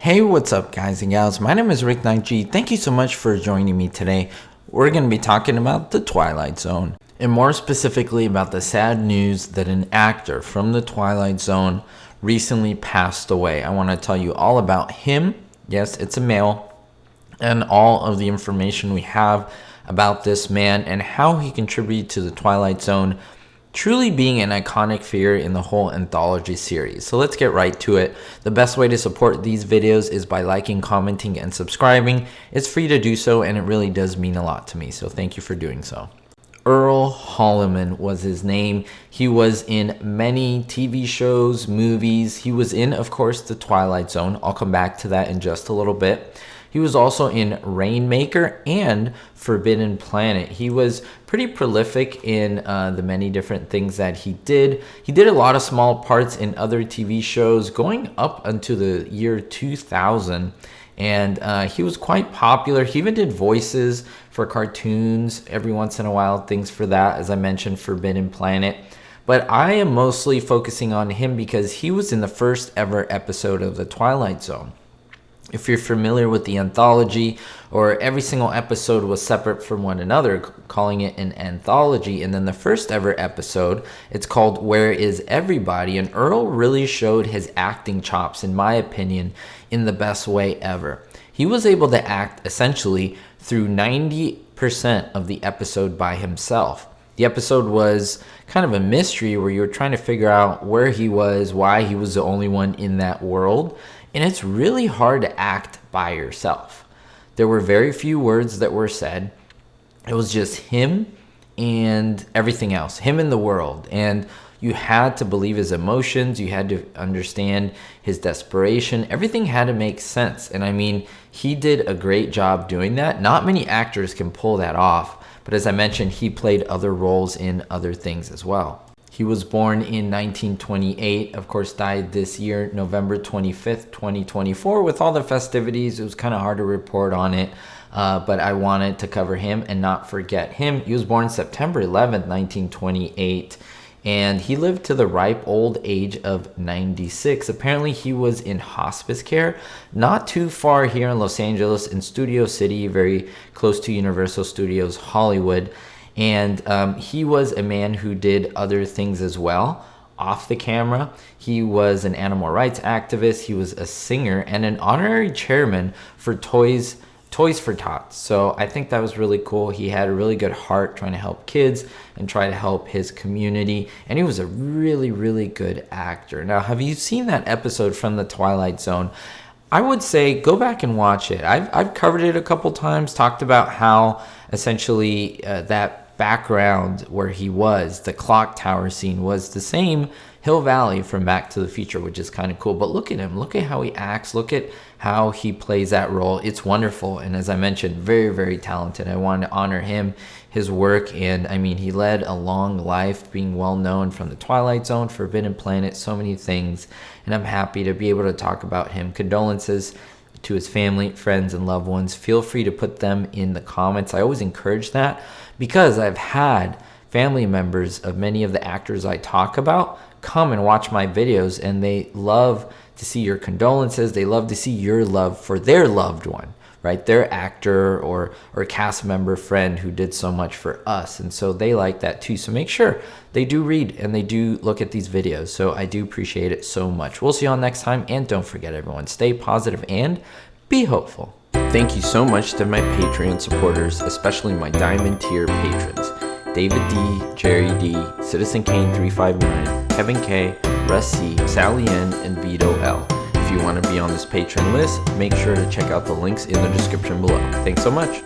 Hey, what's up guys and gals? My name is Rick Knight G. Thank you so much for joining me today. We're going to be talking about the Twilight Zone, and more specifically about the sad news that an actor from the Twilight Zone recently passed away. I want to tell you all about him. Yes, it's a male, and all of the information we have about this man and how he contributed to the Twilight Zone truly being an iconic figure in the whole anthology series. So let's get right to it. The best way to support these videos is by liking, commenting, and subscribing. It's free to do so, and it really does mean a lot to me, so thank you for doing so. Earl Holliman was his name. He was in many TV shows, movies. He was in, of course, the Twilight Zone. I'll come back to that in just a little bit. He was also in Rainmaker and Forbidden Planet. He was pretty prolific in the many different things that he did. He did a lot of small parts in other TV shows going up until the year 2000. And he was quite popular. He even did voices for cartoons every once in a while, things for that, as I mentioned, Forbidden Planet. But I am mostly focusing on him because he was in the first ever episode of The Twilight Zone. If you're familiar with the anthology, or every single episode was separate from one another, calling it an anthology, and then the first ever episode, it's called Where Is Everybody? And Earl really showed his acting chops, in my opinion, in the best way ever. He was able to act essentially through 90% of the episode by himself. The episode was kind of a mystery where you were trying to figure out where he was, why he was the only one in that world. And it's really hard to act by yourself. There were very few words that were said. It was just him and everything else, him and the world. And you had to believe his emotions. You had to understand his desperation. Everything had to make sense. And I mean, he did a great job doing that. Not many actors can pull that off. But as I mentioned, he played other roles in other things as well. He was born in 1928, of course died this year, November 25th, 2024. With all the festivities, it was kind of hard to report on it, but I wanted to cover him and not forget him. He was born September 11th, 1928, and he lived to the ripe old age of 96. Apparently, he was in hospice care, not too far here in Los Angeles, in Studio City, very close to Universal Studios Hollywood. And he was a man who did other things as well off the camera. He was an animal rights activist. He was a singer and an honorary chairman for Toys for Tots. So I think that was really cool. He had a really good heart trying to help kids and try to help his community. And he was a really, really good actor. Now, have you seen that episode from the Twilight Zone? I would say go back and watch it. I've covered it a couple times, talked about how essentially that background where he was, the clock tower scene, was the same Hill Valley from Back to the Future, which is kind of cool. But look at him. Look at how he acts. Look at how he plays that role. It's wonderful. And as I mentioned, very, very talented. I wanted to honor him, his work. And I mean, he led a long life, being well known from the Twilight Zone, Forbidden Planet, so many things. And I'm happy to be able to talk about him. Condolences to his family, friends, and loved ones. Feel free to put them in the comments. I always encourage that because I've had family members of many of the actors I talk about come and watch my videos, and they love to see your condolences. They love to see your love for their loved one, right? Their actor or cast member, friend who did so much for us. And so they like that too. So make sure they do read and they do look at these videos. So I do appreciate it so much. We'll see you all next time. And don't forget, everyone, stay positive and be hopeful. Thank you so much to my Patreon supporters, especially my Diamond tier patrons. David D, Jerry D, Citizen Kane 359, Kevin K, Russ C, Sally N, and Vito L. If you want to be on this Patreon list, make sure to check out the links in the description below. Thanks so much.